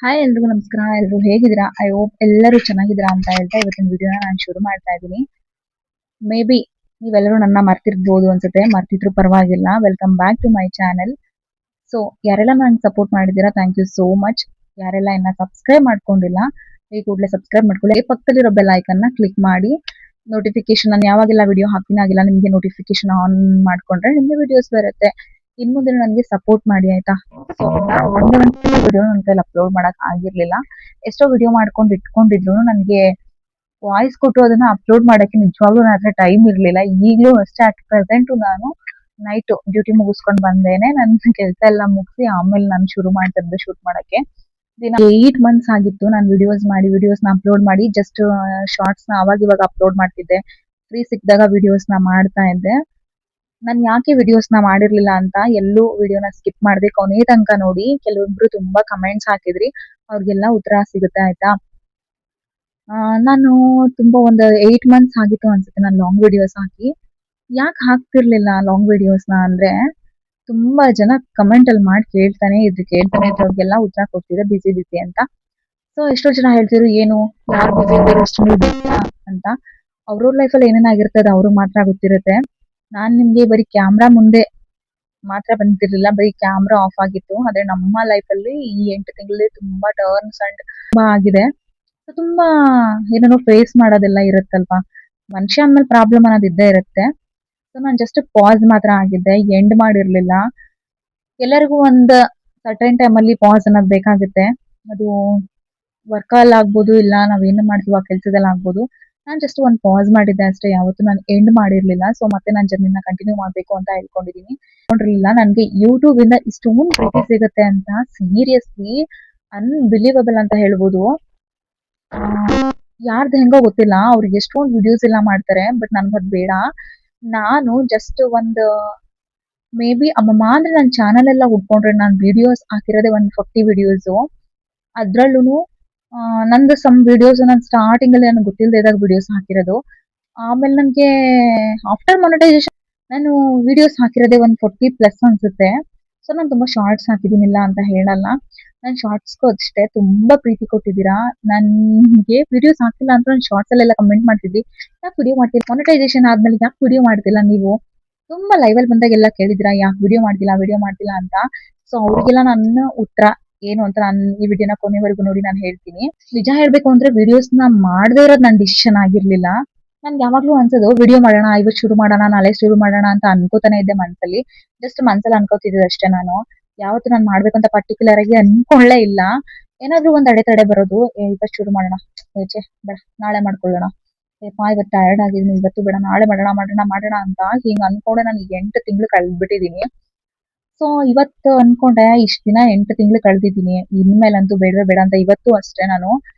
Hi ಎಲ್ರಿಗೂ ನಮಸ್ಕಾರ. ಎಲ್ರು ಹೇಗಿದ್ದೀರಾ? ಐ ಹೋಪ್ ಎಲ್ಲರೂ ಚೆನ್ನಾಗಿದ್ದೀರಾ ಅಂತ ಹೇಳ್ತಾ ಇವತ್ತಿನ ವಿಡಿಯೋನ ನಾನು ಶುರು ಮಾಡ್ತಾ ಇದ್ದೀನಿ. ಮೇ ಬಿ ನೀವೆಲ್ಲರೂ ನನ್ನ ಮರ್ತಿರ್ಬೋದು ಅನ್ಸುತ್ತೆ, ಮರ್ತಿದ್ರು ಪರವಾಗಿಲ್ಲ. Welcome back to my channel. So ಯಾರೆಲ್ಲ ನಂಗೆ ಸಪೋರ್ಟ್ ಮಾಡಿದ್ದೀರಾ, ಥ್ಯಾಂಕ್ ಯು ಸೋ ಮಚ್. ಯಾರೆಲ್ಲ ಇನ್ನ ಸಬ್ಸ್ಕ್ರೈಬ್ ಮಾಡ್ಕೊಂಡಿಲ್ಲ, ಈ ಕೂಡಲೇ ಸಬ್ಸ್ಕ್ರೈಬ್ ಮಾಡ್ಕೊಳ್ಳಿ. ಪಕ್ಕದಲ್ಲಿರೋ ಬೆಲ್ ಐಕನ್ನ ಕ್ಲಿಕ್ ಮಾಡಿ ನೋಟಿಫಿಕೇಶನ್, ನಾನು ಯಾವಾಗೆಲ್ಲ ವಿಡಿಯೋ ಹಾಕಿನಾಗಿಲ್ಲ ನಿಮಗೆ ನೋಟಿಫಿಕೇಶನ್ ಆನ್ ಮಾಡ್ಕೊಂಡ್ರೆ ನಿಮಗೆ ವಿಡಿಯೋಸ್ ಬರುತ್ತೆ. ಇನ್ ಮುಂದೆ ನನಗೆ ಸಪೋರ್ಟ್ ಮಾಡಿ ಆಯ್ತಾ. ಸೊ ಒಂದೇ ಒಂದು ವಿಡಿಯೋ ನನ್ನ ಕೈಲಿ ಅಪ್ಲೋಡ್ ಮಾಡಕ್ ಆಗಿರ್ಲಿಲ್ಲ. ಎಷ್ಟೋ ವಿಡಿಯೋ ಮಾಡ್ಕೊಂಡು ಇಟ್ಕೊಂಡಿದ್ರು ನನಗೆ ವಾಯ್ಸ್ ಕೊಟ್ಟು ಅದನ್ನ ಅಪ್ಲೋಡ್ ಮಾಡಕ್ಕೆ ನಿಜವಾಗ್ಲೂ ನನ್ನ ಹತ್ರ ಟೈಮ್ ಇರ್ಲಿಲ್ಲ. ಈಗಲೂ ಅಷ್ಟೇ, ಅಟ್ ಪ್ರೆಸೆಂಟ್ ನಾನು ನೈಟ್ ಡ್ಯೂಟಿ ಮುಗಿಸ್ಕೊಂಡು ಬಂದೇನೆ, ನನ್ನ ಕೆಲಸ ಎಲ್ಲ ಮುಗಿಸಿ ಆಮೇಲೆ ನಾನು ಶುರು ಮಾಡ್ತಿದ್ದೆ ಶೂಟ್ ಮಾಡಕ್ಕೆ. 8 ಮಂತ್ಸ್ ಆಗಿತ್ತು ನಾನು ವಿಡಿಯೋಸ್ ನ ಅಪ್ಲೋಡ್ ಮಾಡಿ. ಜಸ್ಟ್ ಶಾರ್ಟ್ಸ್ ನ ಅವಾಗ ಇವಾಗ ಅಪ್ಲೋಡ್ ಮಾಡ್ತಿದ್ದೆ, ಫ್ರೀ ಸಿಕ್ಕಿದಾಗ ವಿಡಿಯೋಸ್ ನ ಮಾಡ್ತಾ ಇದ್ದೆ. ನಾನು ಯಾಕೆ ವಿಡಿಯೋಸ್ ನ ಮಾಡಿರ್ಲಿಲ್ಲ ಅಂತ ಎಲ್ಲೂ ವಿಡಿಯೋನ ಸ್ಕಿಪ್ ಮಾಡದೆ ಕೊನೆ ತನಕ ನೋಡಿ. ಕೆಲವೊಬ್ರು ತುಂಬಾ ಕಮೆಂಟ್ಸ್ ಹಾಕಿದ್ರಿ, ಅವ್ರಿಗೆಲ್ಲ ಉತ್ತರ ಸಿಗುತ್ತೆ ಆಯ್ತಾ. ನಾನು ತುಂಬಾ ಒಂದು 8 ಮಂತ್ಸ್ ಆಗಿತ್ತು ಅನ್ಸುತ್ತೆ ನಾನು ಲಾಂಗ್ ವಿಡಿಯೋಸ್ ಹಾಕಿ. ಯಾಕೆ ಹಾಕ್ತಿರ್ಲಿಲ್ಲ ಲಾಂಗ್ ವಿಡಿಯೋಸ್ ನ ಅಂದ್ರೆ, ತುಂಬಾ ಜನ ಕಮೆಂಟ್ ಅಲ್ಲಿ ಮಾಡಿ ಕೇಳ್ತಾನೆ ಇದ್ರು ಅವ್ರಿಗೆಲ್ಲ ಉತ್ತರ ಕೊಡ್ತಿದ್ದೆ ಬಿಸಿ ಬಿಸಿ ಅಂತ. ಸೊ ಎಷ್ಟೋ ಜನ ಹೇಳ್ತಿದ್ರು, ಏನು ಯಾರು ಬಿಸಿ ಇದ್ದಾರೆ ಅಷ್ಟು ಅಂತ. ಅವ್ರವ್ರ ಲೈಫಲ್ಲಿ ಏನೇನಾಗಿರ್ತದೆ ಅವ್ರಿಗೆ ಮಾತ್ರ ಗೊತ್ತಿರುತ್ತೆ. ನಾನ್ ನಿಮ್ಗೆ ಬರೀ ಕ್ಯಾಮ್ರಾ ಮುಂದೆ ಮಾತ್ರ ಬಂದಿರ್ಲಿಲ್ಲ, ಬರೀ ಕ್ಯಾಮ್ರಾ ಆಫ್ ಆಗಿತ್ತು. ಆದ್ರೆ ನಮ್ಮ ಲೈಫ್ ಅಲ್ಲಿ ಈ 8 ತಿಂಗಳಲ್ಲಿ ತುಂಬಾ ಟರ್ನ್ಸ್ ಅಂಡ್ ತುಂಬಾ ಆಗಿದೆ. ತುಂಬಾ ಏನೇನೋ ಫೇಸ್ ಮಾಡೋದೆಲ್ಲ ಇರುತ್ತಲ್ವಾ, ಮನುಷ್ಯ ಅಂದ್ಮೇಲೆ ಪ್ರಾಬ್ಲಮ್ ಅನ್ನೋದು ಇದ್ದೇ ಇರುತ್ತೆ. ಸೊ ನಾನು ಜಸ್ಟ್ ಪಾಸ್ ಮಾತ್ರ ಆಗಿದ್ದೆ, ಎಂಡ್ ಮಾಡಿರ್ಲಿಲ್ಲ. ಎಲ್ಲರಿಗೂ ಒಂದು ಸರ್ಟೈನ್ ಟೈಮ್ ಅಲ್ಲಿ ಪಾಸ್ ಅನ್ನೋದು ಬೇಕಾಗುತ್ತೆ. ಅದು ವರ್ಕ್ ಅಲ್ಲಿ ಆಗ್ಬೋದು, ಇಲ್ಲ ನಾವೇನು ಮಾಡ್ತೀವಿ ಆ ಕೆಲ್ಸದಲ್ಲಿ ಆಗ್ಬೋದು. ನಾನ್ ಜಸ್ಟ್ ಒಂದ್ ಪಾಸ್ ಮಾಡಿದ್ದೆ ಅಷ್ಟೇ, ಯಾವತ್ತು ನಾನು ಎಂಡ್ ಮಾಡಿರ್ಲಿಲ್ಲ. ಸೊ ಮತ್ತೆ ನನ್ನ ಜರ್ನಿನ ಕಂಟಿನ್ಯೂ ಮಾಡ್ಬೇಕು ಅಂತ ಹೇಳ್ಕೊಂಡಿದೀನಿ. ನೋಡ್ರಿಲ್ಲ, ನನ್ಗೆ ಯೂಟ್ಯೂಬ್ ಇಂದ ಇಷ್ಟೊಂದು ಪ್ರೀತಿ ಸಿಗುತ್ತೆ ಅಂತ ಸೀರಿಯಸ್ಲಿ ಅನ್ಬಿಲೀವಬಲ್ ಅಂತ ಹೇಳ್ಬೋದು. ಯಾರ್ದು ಹೆಂಗೋ ಗೊತ್ತಿಲ್ಲ, ಅವ್ರಿಗೆ ಎಷ್ಟೊಂದು ವಿಡಿಯೋಸ್ ಎಲ್ಲ ಮಾಡ್ತಾರೆ, ಬಟ್ ನನ್ಗದ್ ಬೇಡ. ನಾನು ಜಸ್ಟ್ ಒಂದು ಮೇ ಬಿ ಅಮ್ಮಮ್ಮ ಅಂದ್ರೆ ನನ್ನ ಚಾನಲ್ ಎಲ್ಲ ಉಟ್ಕೊಂಡ್ರೆ ನಾನು ವಿಡಿಯೋಸ್ ಹಾಕಿರೋದೇ ಒಂದು 40 ವಿಡಿಯೋಸ್. ಅದ್ರಲ್ಲೂ ನಂದು ಸಮ್ ವಿಡಿಯೋಸ್ ನಾನು ಸ್ಟಾರ್ಟಿಂಗ್ ಅಲ್ಲಿ ನನಗೆ ಗೊತ್ತಿಲ್ಲದೆ ಇದ್ದಾಗ ವಿಡಿಯೋಸ್ ಹಾಕಿರೋದು. ಆಮೇಲೆ ನನಗೆ ಆಫ್ಟರ್ ಮೊನೆಟೈಸೇಷನ್ ನಾನು ವಿಡಿಯೋಸ್ ಹಾಕಿರೋದೇ ಒಂದು 40+ ಅನ್ಸುತ್ತೆ. ಸೊ ನಾನು ತುಂಬಾ ಶಾರ್ಟ್ಸ್ ಹಾಕಿದೀನಿಲ್ಲ ಅಂತ ಹೇಳಲ್ಲ, ನಾನು ಶಾರ್ಟ್ಸ್ಗೂ ಅಷ್ಟೇ ತುಂಬಾ ಪ್ರೀತಿ ಕೊಟ್ಟಿದ್ದೀರಾ. ನನ್ಗೆ ವಿಡಿಯೋಸ್ ಹಾಕಿಲ್ಲ ಅಂತ ನಾನು ಶಾರ್ಟ್ಸ್ ಅಲ್ಲೆಲ್ಲ ಕಮೆಂಟ್ ಮಾಡ್ತಿದ್ವಿ, ಯಾಕೆ ವಿಡಿಯೋ ಮಾಡ್ತಿಲ್ಲ, ಮೊನೆಟೈಸೇಷನ್ ಆದ್ಮೇಲೆ ಯಾಕೆ ವಿಡಿಯೋ ಮಾಡ್ತಿಲ್ಲ ನೀವು, ತುಂಬಾ ಲೈವ್ ಅಲ್ಲಿ ಬಂದಾಗೆಲ್ಲ ಕೇಳಿದಿರಾ ಯಾಕೆ ವಿಡಿಯೋ ಮಾಡ್ತಿಲ್ಲ ಅಂತ. ಸೊ ಅವ್ರಿಗೆಲ್ಲ ನನ್ನ ಉತ್ತರ ಏನು ಅಂತ ನಾನು ಈ ವಿಡಿಯೋನ ಕೊನೆವರೆಗೂ ನೋಡಿ ನಾನು ಹೇಳ್ತೀನಿ. ನಿಜ ಹೇಳ್ಬೇಕು ಅಂದ್ರೆ ವಿಡಿಯೋಸ್ ನ ಮಾಡದೇ ಇರೋದು ನನ್ನ ಡಿಸಿಷನ್ ಆಗಿರ್ಲಿಲ್ಲ. ನನ್ಗೆ ಯಾವಾಗ್ಲೂ ಅನ್ಸೋದು ವಿಡಿಯೋ ಮಾಡೋಣ, ಇವತ್ತು ಶುರು ಮಾಡೋಣ, ನಾಳೆ ಶುರು ಮಾಡೋಣ ಅಂತ ಅನ್ಕೋತಾನೆ ಇದ್ದೆ ಮನ್ಸಲ್ಲಿ. ಜಸ್ಟ್ ಮನ್ಸಲ್ಲಿ ಅನ್ಕೋತಿದ್ದೆ ಅಷ್ಟೇ. ನಾನು ಯಾವತ್ತು ನಾನು ಮಾಡ್ಬೇಕಂತ ಪರ್ಟಿಕ್ಯುಲರ್ ಆಗಿ ಅನ್ಕೊಳ್ಳೇ ಇಲ್ಲ. ಏನಾದ್ರೂ ಒಂದ್ ಅಡೆತಡೆ ಬರೋದು, ಇವತ್ತು ಶುರು ಮಾಡೋಣ, ಏಚೆ ಬೇಡ ನಾಳೆ ಮಾಡ್ಕೊಳ್ಳೋಣ, ಏಪಾ ಇವತ್ತು ಟಯರ್ಡ್ ಆಗಿದ್ದೀನಿ ಇವತ್ತು ಬೇಡ ನಾಳೆ ಮಾಡೋಣ ಅಂತ ಹಿಂಗ್ ಅನ್ಕೊಂಡೆ ನಾನು 8 ತಿಂಗಳು ಕಳೆದ್ಬಿಟ್ಟಿದೀನಿ. ಸೊ ಇವತ್ತು ಅನ್ಕೊಂಡೆ, ಇಷ್ಟ ದಿನ 8 ತಿಂಗಳು ಕಳೆದಿದ್ದೀನಿ, ಇನ್ಮೇಲಂತೂ ಬೇಡವೇ ಬೇಡ ಅಂತ. ಇವತ್ತು ಅಷ್ಟೇ ನಾನು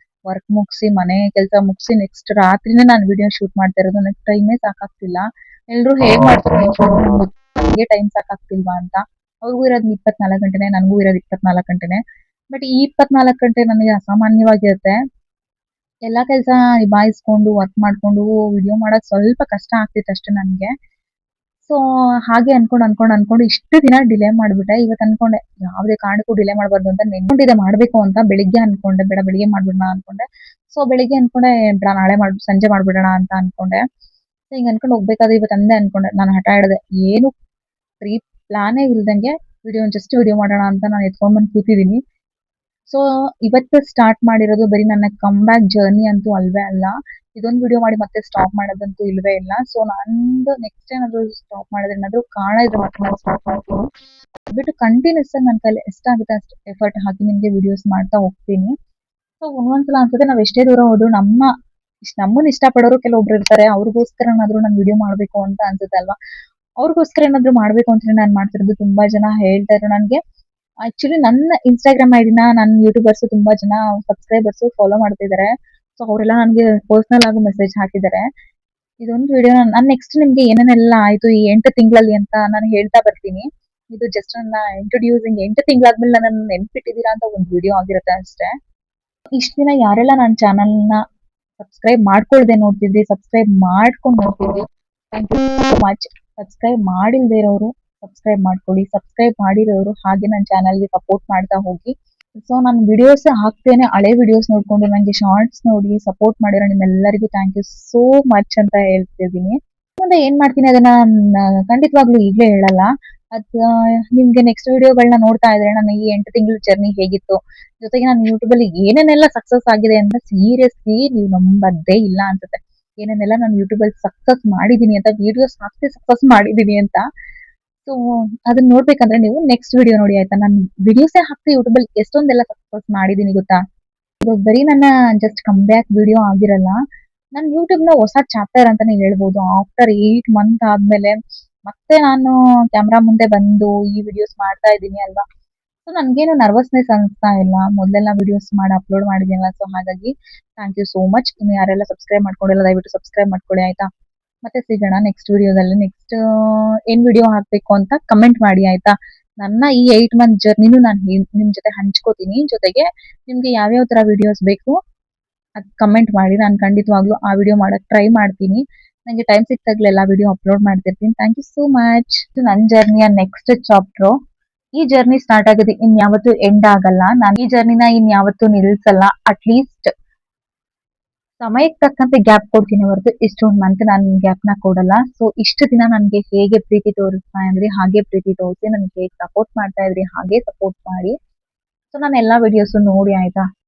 ವರ್ಕ್ ಮುಗಿಸಿ ಮನೆ ಕೆಲಸ ಮುಗಿಸಿ ನೆಕ್ಸ್ಟ್ ರಾತ್ರಿನೇ ನಾನು ವಿಡಿಯೋ ಶೂಟ್ ಮಾಡ್ತಾ ಇರೋದು. ನನಗೆ ಟೈಮೇ ಸಾಕಾಗ್ತಿಲ್ಲ. ಎಲ್ರು ಹೇಗ್ ಮಾಡ್ತಾರೆ ನಮಗೆ ಟೈಮ್ ಸಾಕಾಗ್ತಿಲ್ವಾ ಅಂತ. ಅವ್ರಿಗೂ ಇರೋದು 24 ಗಂಟೆನೆ, ನನಗೂ ಇರೋದು 24 ಗಂಟೆನೆ. ಬಟ್ ಈ 24 ಗಂಟೆ ನನಗೆ ಅಸಾಮಾನ್ಯವಾಗಿರುತ್ತೆ. ಎಲ್ಲಾ ಕೆಲಸ ನಿಭಾಯಿಸ್ಕೊಂಡು ವರ್ಕ್ ಮಾಡ್ಕೊಂಡು ವಿಡಿಯೋ ಮಾಡೋದು ಸ್ವಲ್ಪ ಕಷ್ಟ ಆಗ್ತಿತ್ತು ಅಷ್ಟೇ ನನ್ಗೆ. ಸೊ ಹಾಗೆ ಅನ್ಕೊಂಡು ಇಷ್ಟು ದಿನ ಡಿಲೇ ಮಾಡ್ಬಿಟ್ಟೆ. ಇವತ್ತು ಅನ್ಕೊಂಡೆ ಯಾವ್ದೇ ಕಾರಣಕ್ಕೂ ಡಿಲೇ ಮಾಡಬಾರ್ದು ಅಂತ ನೆನ್ಕೊಂಡಿದ್ದೆ ಮಾಡ್ಬೇಕು ಅಂತ. ಬೆಳಿಗ್ಗೆ ಅನ್ಕೊಂಡೆ ಬೇಡ ಬೆಳಿಗ್ಗೆ ಮಾಡ್ಬಿಡೋಣ ಅನ್ಕೊಂಡೆ. ಸೊ ಬೆಳಿಗ್ಗೆ ಅನ್ಕೊಂಡೆ ಬೇಡ ನಾಳೆ ಸಂಜೆ ಮಾಡ್ಬಿಡೋಣ ಅಂತ ಅನ್ಕೊಂಡೆ. ಸೊ ಹಿಂಗ್ ಅನ್ಕೊಂಡು ಹೋಗ್ಬೇಕಾದ್ರೆ ಇವತ್ತು ಅಂದೆ ಅನ್ಕೊಂಡೆ, ನಾನು ಹಠ ಹಿಡ್ದೆ, ಏನು ಪ್ರೀ ಪ್ಲಾನೇ ಇಲ್ದಂಗೆ ಜಸ್ಟ್ ವಿಡಿಯೋ ಮಾಡೋಣ ಅಂತ ನಾನು ಎತ್ಕೊಂಡ್ ಬಂದು ಕೂತಿದೀನಿ. ಸೊ ಇವತ್ತು ಸ್ಟಾರ್ಟ್ ಮಾಡಿರೋದು ಬರೀ ನನ್ನ ಕಮ್ ಬ್ಯಾಕ್ ಜರ್ನಿ ಅಂತೂ ಅಲ್ವೇ ಅಲ್ಲ. ಇದೊಂದು ವಿಡಿಯೋ ಮಾಡಿ ಮತ್ತೆ ಸ್ಟಾಪ್ ಮಾಡೋದಂತೂ ಇಲ್ವೇ ಇಲ್ಲ. ಸೊ ನಂದು ನೆಕ್ಸ್ಟ್ ಏನಾದ್ರು ಸ್ಟಾಪ್ ಮಾಡಿದ್ರೆ ಏನಾದ್ರು ಕಾರಣ ಇದ್ರೆ ಮತ್ತೆ ನಾನು ಸ್ಟಾಪ್ ಮಾಡ್ತೀನಿ. ಬಿಟ್ಟು ಕಂಟಿನ್ಯೂಸ್ ಆಗಿ ನನ್ನ ಕೈಲಿ ಎಷ್ಟಾಗುತ್ತೆ ಅಷ್ಟು ಎಫರ್ಟ್ ಹಾಕಿ ನಿಮ್ಗೆ ವಿಡಿಯೋಸ್ ಮಾಡ್ತಾ ಹೋಗ್ತೀನಿ. ಸೊ ಒಂದೊಂದ್ಸಲ ಅನ್ಸುತ್ತೆ, ನಾವ್ ಎಷ್ಟೇ ದೂರ ಹೋದ್ರು ನಮ್ಮನ್ನ ಇಷ್ಟಪಡೋರು ಕೆಲವೊಬ್ರು ಇರ್ತಾರೆ, ಅವ್ರಿಗೋಸ್ಕರ ಏನಾದ್ರು ನಾನು ವಿಡಿಯೋ ಮಾಡ್ಬೇಕು ಅಂತ ಅನ್ಸುತ್ತೆ ಅಲ್ವಾ. ಅವ್ರಿಗೋಸ್ಕರ ಏನಾದ್ರು ಮಾಡ್ಬೇಕು ಅಂತ ನಾನು ಮಾಡ್ತಿರೋದು. ತುಂಬಾ ಜನ ಹೇಳ್ತಾ ಇದ್ರು ನನ್ಗೆ, ಆಕ್ಚುಲಿ ನನ್ನ ಇನ್ಸ್ಟಾಗ್ರಾಮ್ ಐಡಿನ ನನ್ನ ಯೂಟ್ಯೂಬರ್ಸ್ ತುಂಬಾ ಜನ ಸಬ್ಸ್ಕ್ರೈಬರ್ಸ್ ಫಾಲೋ ಮಾಡ್ತಿದ್ದಾರೆ. ಸೊ ಅವರೆಲ್ಲ ನನಗೆ ಪರ್ಸನಲ್ ಆಗಿ ಮೆಸೇಜ್ ಹಾಕಿದ್ದಾರೆ. ಇದೊಂದು ವಿಡಿಯೋ ನಾನು ನೆಕ್ಸ್ಟ್ ನಿಮ್ಗೆ ಏನೇನೆಲ್ಲ ಆಯ್ತು ಈ 8 ತಿಂಗಳಲ್ಲಿ ಅಂತ ನಾನು ಹೇಳ್ತಾ ಬರ್ತೀನಿ. ಇದು ಜಸ್ಟ್ ನನ್ನ ಇಂಟ್ರೊಡ್ಯೂಸಿಂಗ್. 8 ತಿಂಗಳಾದ್ಮೇಲೆ ನನ್ನ ನೆನ್ಪಿಟ್ಟಿದ್ದೀರಾ ಅಂತ ಒಂದು ವಿಡಿಯೋ ಆಗಿರುತ್ತೆ ಅಷ್ಟೇ. ಇಷ್ಟ ದಿನ ಯಾರೆಲ್ಲ ನನ್ನ ಚಾನಲ್ ನ ಸಬ್ಸ್ಕ್ರೈಬ್ ಮಾಡ್ಕೊಳ್ದೆ ನೋಡ್ತಿದ್ರಿ, ಸಬ್ಸ್ಕ್ರೈಬ್ ಮಾಡ್ಕೊಂಡು ನೋಡ್ತಿದ್ರಿ, thank you so much. Subscribe ಮಾಡಿಲ್ದೇ ಇರೋರು ಸಬ್ಸ್ಕ್ರೈಬ್ ಮಾಡ್ಕೊಳ್ಳಿ, ಸಬ್ಸ್ಕ್ರೈಬ್ ಮಾಡಿರೋರು ಹಾಗೆ ನನ್ನ ಚಾನಲ್ಗೆ ಸಪೋರ್ಟ್ ಮಾಡ್ತಾ ಹೋಗಿ. ಸೊ ನಾನು ವಿಡಿಯೋಸ್ ಹಾಕ್ತೇನೆ, ಹಳೆ ವಿಡಿಯೋಸ್ ನೋಡ್ಕೊಂಡು ನಂಗೆ ಶಾರ್ಟ್ಸ್ ನೋಡಿ ಸಪೋರ್ಟ್ ಮಾಡಿರೋ ನಿಮ್ಮೆಲ್ಲರಿಗೂ ಥ್ಯಾಂಕ್ ಯು ಸೋ ಮಚ್ ಅಂತ ಹೇಳ್ತಿದ್ದೀನಿ. ಮುಂದೆ ಏನ್ ಮಾಡ್ತೀನಿ ಅದನ್ನ ಖಂಡಿತವಾಗ್ಲೂ ಈಗ್ಲೇ ಹೇಳಲ್ಲ. ಅದ್ ನಿಮ್ಗೆ ನೆಕ್ಸ್ಟ್ ವಿಡಿಯೋಗಳನ್ನ ನೋಡ್ತಾ ಇದ್ರೆ ನನ್ನ ಈ 8 ತಿಂಗಳ ಜರ್ನಿ ಹೇಗಿತ್ತು, ಜೊತೆಗೆ ನಾನು ಯೂಟ್ಯೂಬ್ ಅಲ್ಲಿ ಏನೇನೆಲ್ಲ ಸಕ್ಸಸ್ ಆಗಿದೆ ಅಂತ ಸೀರಿಯಸ್ಲಿ ನೀವು ನಂಬದೇ ಇಲ್ಲ ಅನ್ಸುತ್ತೆ. ಏನೇನೆಲ್ಲ ನಾನು ಯೂಟ್ಯೂಬ್ ಅಲ್ಲಿ ಸಕ್ಸಸ್ ಮಾಡಿದೀನಿ ಅಂತ, ವಿಡಿಯೋಸ್ ಹಾಕ್ತಿ ಸಕ್ಸಸ್ ಮಾಡಿದೀನಿ ಅಂತ. ಸೊ ಅದನ್ನ ನೋಡ್ಬೇಕಂದ್ರೆ ನೀವು ನೆಕ್ಸ್ಟ್ ವಿಡಿಯೋ ನೋಡಿ ಆಯ್ತಾ. ನಾನು ವಿಡಿಯೋಸೇ ಹಾಕ್ತಿ ಯೂಟ್ಯೂಬ್ ಅಲ್ಲಿ ಎಷ್ಟೊಂದೆಲ್ಲ ಸಕ್ಸಸ್ ಮಾಡಿದೀನಿ ಗೊತ್ತಾ. ಇವಾಗ ಬರೀ ನನ್ನ ಜಸ್ಟ್ ಕಮ್ ಬ್ಯಾಕ್ ವಿಡಿಯೋ ಆಗಿರಲ್ಲ, ನಾನು ಯೂಟ್ಯೂಬ್ ನ ಹೊಸ ಚಾಪ್ಟರ್ ಅಂತಾನೆ ಹೇಳ್ಬೋದು. ಆಫ್ಟರ್ 8 ಮಂತ್ ಆದ್ಮೇಲೆ ಮತ್ತೆ ನಾನು ಕ್ಯಾಮ್ರಾ ಮುಂದೆ ಬಂದು ಈ ವಿಡಿಯೋಸ್ ಮಾಡ್ತಾ ಇದ್ದೀನಿ ಅಲ್ವಾ. ಸೊ ನನ್ಗೇನು ನರ್ವಸ್ನೆಸ್ ಅನ್ಸ್ತಾ ಇಲ್ಲ, ಮೊದಲೆಲ್ಲ ವಿಡಿಯೋಸ್ ಮಾಡಿ ಅಪ್ಲೋಡ್ ಮಾಡಿದ್ದೀನಲ್ಲ. ಸೊ ಹಾಗಾಗಿ ಥ್ಯಾಂಕ್ ಯು ಸೋ ಮಚ್. ಇನ್ನು ಯಾರೆಲ್ಲ ಸಬ್ಸ್ಕ್ರೈಬ್ ಮಾಡ್ಕೊಂಡಿಲ್ಲ ದಯವಿಟ್ಟು ಸಬ್ಸ್ಕ್ರೈಬ್ ಮಾಡ್ಕೊಳ್ಳಿ ಆಯ್ತಾ. ಮತ್ತೆ ಸಿಗೋಣ ನೆಕ್ಸ್ಟ್ ವಿಡಿಯೋದಲ್ಲಿ. ನೆಕ್ಸ್ಟ್ ಏನ್ ವಿಡಿಯೋ ಹಾಕ್ಬೇಕು ಅಂತ ಕಮೆಂಟ್ ಮಾಡಿ ಆಯ್ತಾ. ನನ್ನ ಈ 8 ಮಂತ್ ಜರ್ನಿನೂ ನಾನು ನಿಮ್ ಜೊತೆ ಹಂಚ್ಕೋತೀನಿ. ಜೊತೆಗೆ ನಿಮ್ಗೆ ಯಾವ್ಯಾವ ತರ ವಿಡಿಯೋಸ್ ಬೇಕು ಅದ್ ಕಮೆಂಟ್ ಮಾಡಿ. ನಾನು ಖಂಡಿತವಾಗ್ಲೂ ಆ ವಿಡಿಯೋ ಮಾಡಕ್ ಟ್ರೈ ಮಾಡ್ತೀನಿ. ನಂಗೆ ಟೈಮ್ ಸಿಕ್ತಾಗ್ಲೆಲ್ಲ ವಿಡಿಯೋ ಅಪ್ಲೋಡ್ ಮಾಡ್ತಿರ್ತೀನಿ. Thank you so much. ನನ್ನ ಜರ್ನಿಯ ನೆಕ್ಸ್ಟ್ ಚಾಪ್ಟರ್. ಈ ಜರ್ನಿ ಸ್ಟಾರ್ಟ್ ಆಗಿದೆ ಇನ್ಯಾವತ್ತೂ ಎಂಡ್ ಆಗಲ್ಲ. ನಾನು ಈ ಜರ್ನಿನ ಇನ್ಯಾವತ್ತೂ ನಿಲ್ಸಲ್ಲ. ಅಟ್ಲೀಸ್ಟ್ ಸಮಯಕ್ಕೆ ತಕ್ಕಂತೆ ಗ್ಯಾಪ್ ಕೊಡ್ತೀನಿ ಹೊರತು ಇಷ್ಟೊಂದು ಮಂತ್ ನಾನು ಗ್ಯಾಪ್ ನ ಕೊಡಲ್ಲ. ಸೊ ಇಷ್ಟು ದಿನ ನನ್ಗೆ ಹೇಗೆ ಪ್ರೀತಿ ತೋರಿಸ್ತಾ ಇದ್ರಿ ಹಾಗೆ ಪ್ರೀತಿ ತೋರಿಸಿ, ನನ್ಗೆ ಹೇಗೆ ಸಪೋರ್ಟ್ ಮಾಡ್ತಾ ಇದ್ರಿ ಹಾಗೆ ಸಪೋರ್ಟ್ ಮಾಡಿ. ಸೊ ನಾನು ಎಲ್ಲಾ ವಿಡಿಯೋಸ್ ನೋಡಿ ಆಯ್ತಾ.